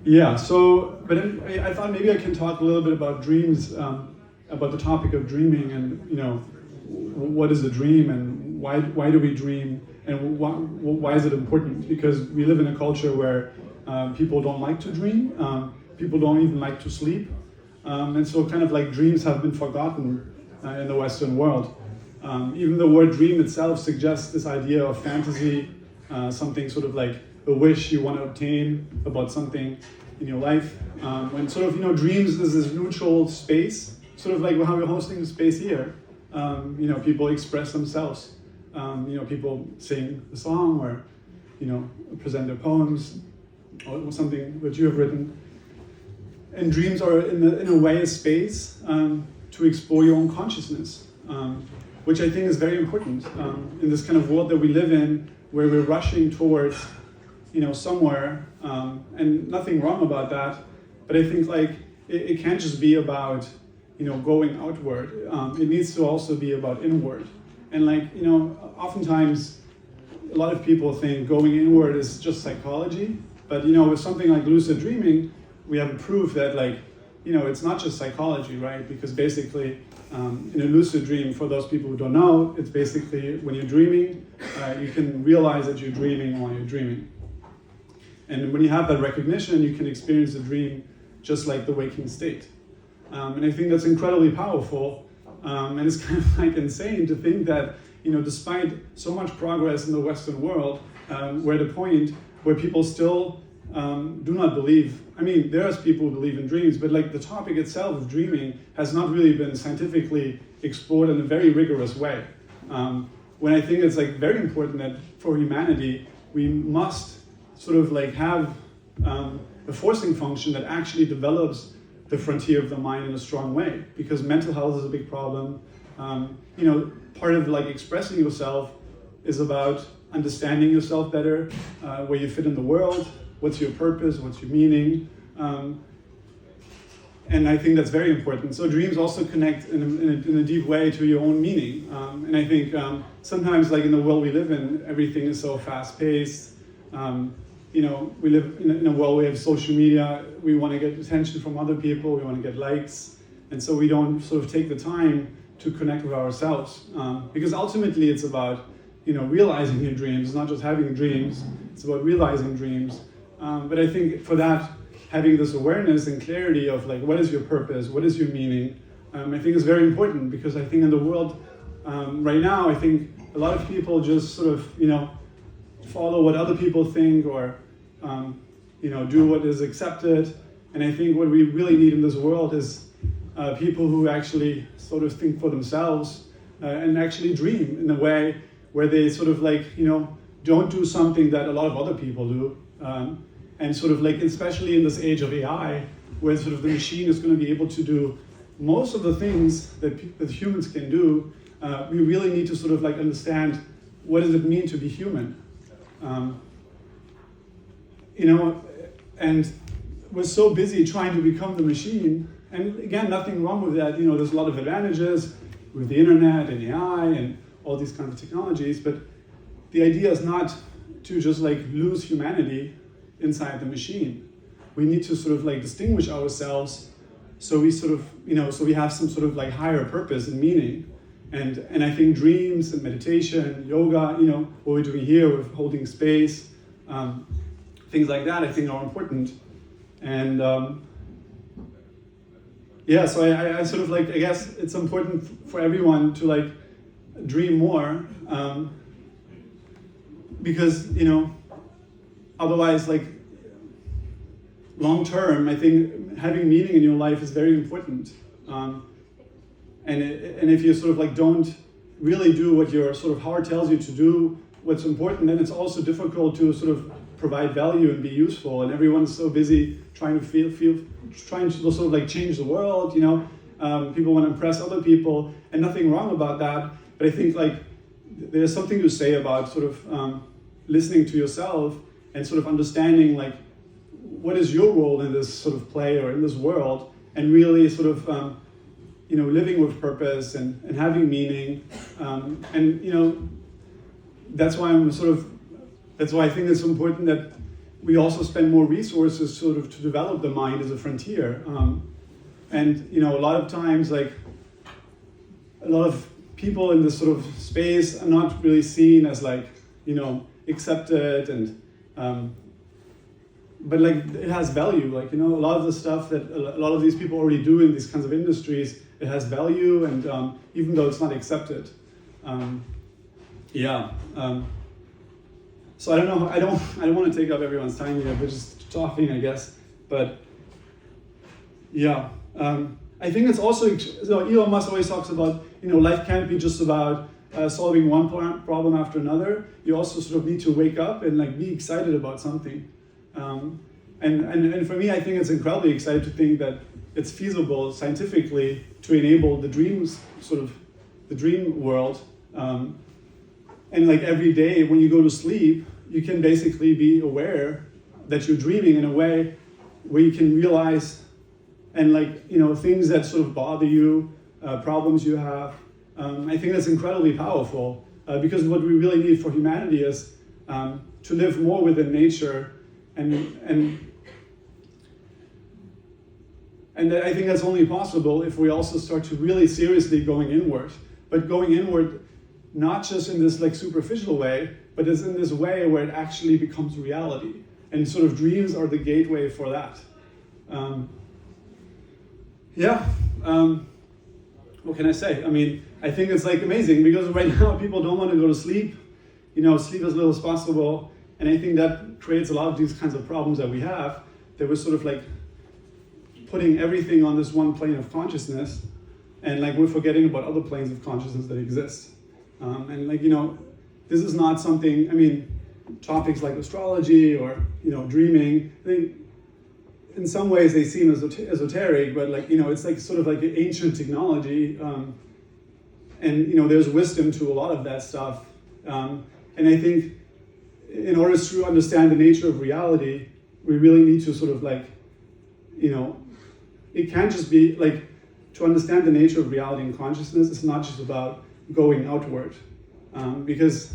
Yeah, so, but I thought maybe I can talk a little bit about dreams, about the topic of dreaming, and what is a dream, and why do we dream, and why is it important? Because we live in a culture where people don't like to dream, people don't even like to sleep, and so kind of like dreams have been forgotten in the Western world. Even the word dream itself suggests this idea of fantasy, something sort of like a wish you want to obtain about something in your life. And sort of, dreams is this neutral space, sort of like how we're hosting the space here. People express themselves. People sing a song or, present their poems or something that you have written. And dreams are in a way a space to explore your own consciousness, which I think is very important in this kind of world that we live in, where we're rushing towards somewhere, and nothing wrong about that, but I think like it can't just be about going outward. It needs to also be about inward. And oftentimes a lot of people think going inward is just psychology, but with something like lucid dreaming, we have proof that it's not just psychology, right? Because basically in a lucid dream, for those people who don't know, it's basically when you're dreaming, you can realize that you're dreaming while you're dreaming. And when you have that recognition, you can experience the dream just like the waking state. And I think that's incredibly powerful. And it's kind of like insane to think that, despite so much progress in the Western world, we're at a point where people still do not believe. I mean, there's people who believe in dreams, but the topic itself of dreaming has not really been scientifically explored in a very rigorous way. When I think it's very important that for humanity, we must sort of have a forcing function that actually develops the frontier of the mind in a strong way, because mental health is a big problem. Part of expressing yourself is about understanding yourself better, where you fit in the world, what's your purpose, what's your meaning, and I think that's very important. So dreams also connect in a deep way to your own meaning, and I think sometimes in the world we live in, everything is so fast-paced. We live in a world where we have social media, we want to get attention from other people, we want to get likes, and so we don't sort of take the time to connect with ourselves. Because ultimately it's about, realizing your dreams, not just having dreams, it's about realizing dreams. But I think for that, having this awareness and clarity of what is your purpose, what is your meaning, I think is very important, because I think in the world right now, I think a lot of people just sort of, follow what other people think, or do what is accepted. And I think what we really need in this world is people who actually sort of think for themselves and actually dream in a way where they sort of don't do something that a lot of other people do. And sort of especially in this age of AI, where sort of the machine is going to be able to do most of the things that humans can do, we really need to sort of understand what does it mean to be human. And we're so busy trying to become the machine, and again, nothing wrong with that. There's a lot of advantages with the internet and AI and all these kinds of technologies, but the idea is not to just lose humanity inside the machine. We need to sort of distinguish ourselves, so we sort of, so we have some sort of higher purpose and meaning. And I think dreams and meditation, yoga, what we're doing here with holding space, things like that, I think are important. And so I sort of I guess it's important for everyone to dream more, because, otherwise long term, I think having meaning in your life is very important. And if you sort of don't really do what your sort of heart tells you to do, what's important, then it's also difficult to sort of provide value and be useful. And everyone's so busy trying to sort of change the world. People want to impress other people, and nothing wrong about that. But I think there's something to say about sort of listening to yourself and sort of understanding what is your role in this sort of play or in this world, and really sort of living with purpose and having meaning, and that's why I think it's important that we also spend more resources sort of to develop the mind as a frontier. And you know, a lot of times, like a lot of people in this sort of space are not really seen as like, you know, accepted and but like it has value. Like, you know, a lot of the stuff that a lot of these people already do in these kinds of industries, it has value, and even though it's not accepted. So I don't know. I don't want to take up everyone's time here. We're just talking, I guess. But yeah, I think it's also, so Elon Musk always talks about, you know, life can't be just about solving one problem after another. You also sort of need to wake up and like be excited about something. And for me, I think it's incredibly exciting to think that it's feasible scientifically to enable the dreams, sort of the dream world. And like every day when you go to sleep, you can basically be aware that you're dreaming in a way where you can realize, and like, you know, things that sort of bother you, problems you have. I think that's incredibly powerful because what we really need for humanity is to live more within nature, and I think that's only possible if we also start to really seriously going inward, but going inward not just in this like superficial way, but it's in this way where it actually becomes reality. And sort of dreams are the gateway for that. What can I say? I mean, I think it's like amazing because right now people don't want to go to sleep, you know, sleep as little as possible. And I think that creates a lot of these kinds of problems that we have, that we're sort of like putting everything on this one plane of consciousness, and like we're forgetting about other planes of consciousness that exist. And like, you know, this is not something, I mean, topics like astrology or, you know, dreaming, I think in some ways they seem esoteric, but like, you know, it's like sort of like an ancient technology. And, you know, there's wisdom to a lot of that stuff. And I think in order to understand the nature of reality, we really need to sort of like, you know, it can't just be like, to understand the nature of reality and consciousness, it's not just about going outward, because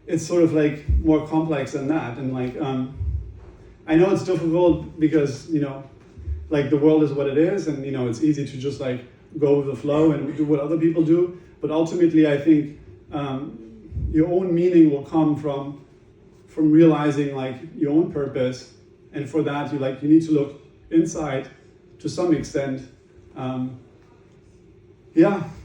it's sort of like more complex than that. And like, I know it's difficult because, you know, like the world is what it is, and, you know, it's easy to just like go with the flow and do what other people do. But ultimately, I think your own meaning will come from realizing like your own purpose. And for that, you need to look inside to some extent.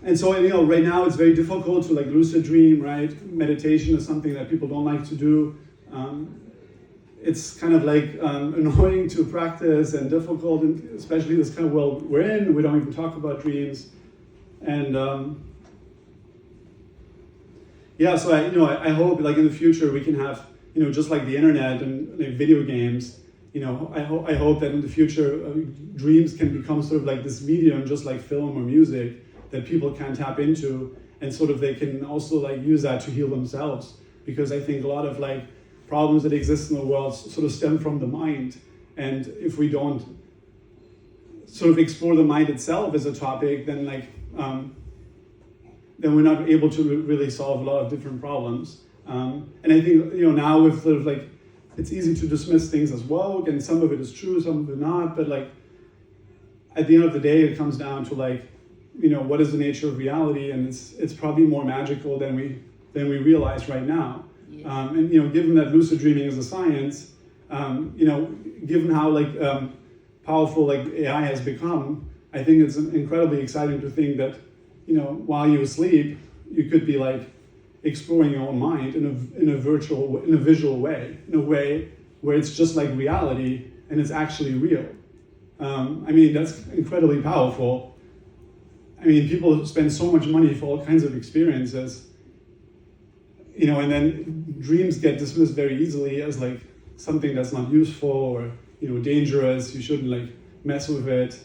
And so, you know, right now it's very difficult to like lucid dream, right? Meditation is something that people don't like to do. It's kind of like annoying to practice and difficult, and especially this kind of world we're in. We don't even talk about dreams. And so I hope like in the future we can have, you know, just like the internet and like video games, you know, I hope that in the future dreams can become sort of like this medium, just like film or music, that people can tap into, and sort of they can also like use that to heal themselves. Because I think a lot of like problems that exist in the world sort of stem from the mind. And if we don't sort of explore the mind itself as a topic, then like, then we're not able to really solve a lot of different problems. And I think, you know, now with sort of like, it's easy to dismiss things as woke, and some of it is true, some of it not, but like, at the end of the day, it comes down to like, you know, what is the nature of reality, and it's probably more magical than we realize right now. Yeah. And you know, given that lucid dreaming is a science, you know, given how like powerful like AI has become, I think it's incredibly exciting to think that, you know, while you sleep, you could be like exploring your own mind in a visual way, in a way where it's just like reality and it's actually real. I mean, that's incredibly powerful. I mean, people spend so much money for all kinds of experiences, you know, and then dreams get dismissed very easily as like something that's not useful or, you know, dangerous. You shouldn't like mess with it.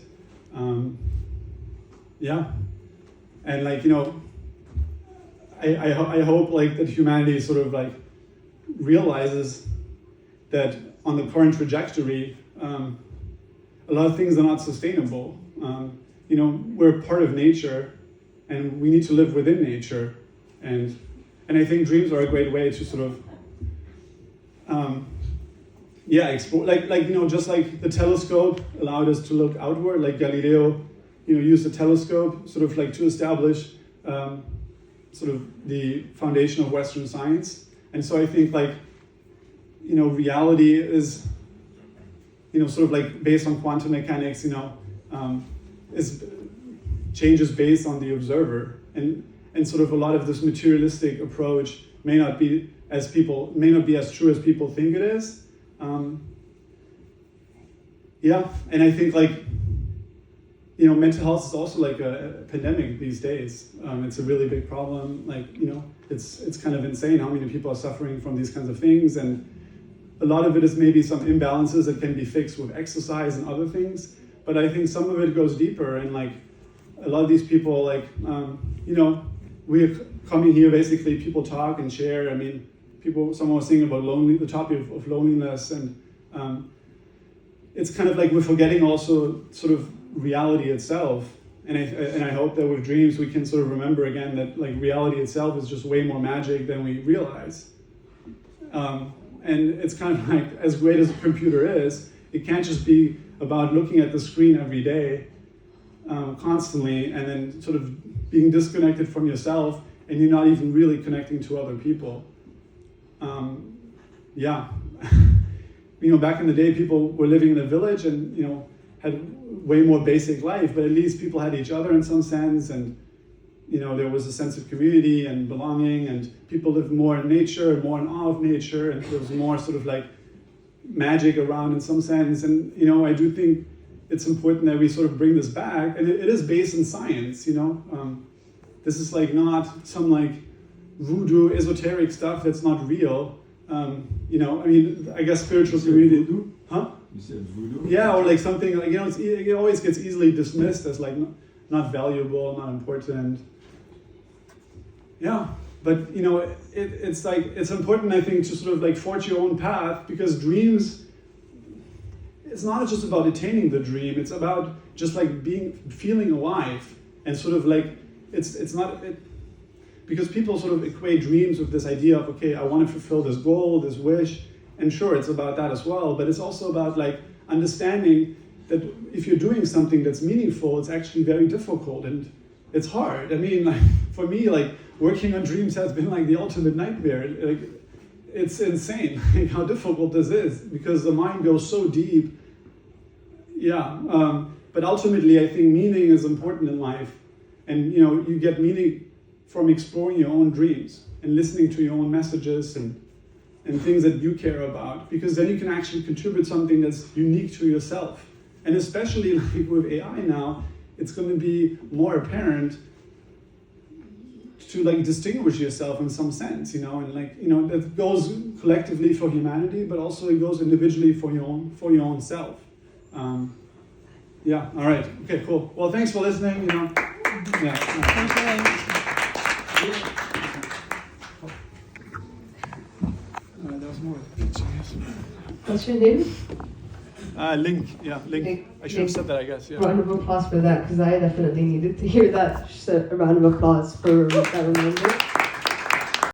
And like, you know, I hope like that humanity sort of like realizes that on the current trajectory, a lot of things are not sustainable. You know, we're part of nature, and we need to live within nature, and I think dreams are a great way to sort of yeah, just like the telescope allowed us to look outward, like Galileo, used the telescope sort of like to establish sort of the foundation of Western science. And so I think like, reality is, sort of like based on quantum mechanics, is changes based on the observer. And sort of a lot of this materialistic approach may not be as true as people think it is. And I think like, mental health is also like a pandemic these days. It's a really big problem. Like, it's kind of insane how many people are suffering from these kinds of things. And a lot of it is maybe some imbalances that can be fixed with exercise and other things. But I think some of it goes deeper. And like a lot of these people, like, we're coming here, basically people talk and share. I mean, someone was thinking about the topic of loneliness. And it's kind of like we're forgetting also sort of reality itself, and I hope that with dreams we can sort of remember again that like reality itself is just way more magic than we realize. And it's kind of like, as great as a computer is, it can't just be about looking at the screen every day, constantly, and then sort of being disconnected from yourself, and you're not even really connecting to other people. Back in the day, people were living in a village and had way more basic life, but at least people had each other in some sense, and there was a sense of community and belonging, and people lived more in nature and more in awe of nature, and there was more sort of like magic around in some sense. And I do think it's important that we sort of bring this back, and it is based in science. This is like not some like voodoo esoteric stuff that's not real. I guess spiritual community. Voodoo? Huh? You said voodoo? Yeah, or like something like, it always gets easily dismissed as like not valuable, not important. Yeah, but it's like, it's important, I think, to sort of like forge your own path, because dreams, it's not just about attaining the dream, it's about just like feeling alive, and sort of like, because people sort of equate dreams with this idea of, okay, I want to fulfill this goal, this wish, and sure, it's about that as well, but it's also about like understanding that if you're doing something that's meaningful, it's actually very difficult and it's hard. I mean, like, for me, like, working on dreams has been like the ultimate nightmare. Like, it's insane how difficult this is, because the mind goes so deep. But ultimately, I think meaning is important in life, and you get meaning from exploring your own dreams and listening to your own messages and things that you care about, because then you can actually contribute something that's unique to yourself. And especially like with AI now, it's going to be more apparent to like distinguish yourself in some sense, and like, that goes collectively for humanity, but also it goes individually for your own self. All right, okay, cool. Well, thanks for listening, There was more. What's your name? Link. I should have said that, I guess. Yeah. Round of applause for that, because I definitely needed to hear that. Just a round of applause for that reminder.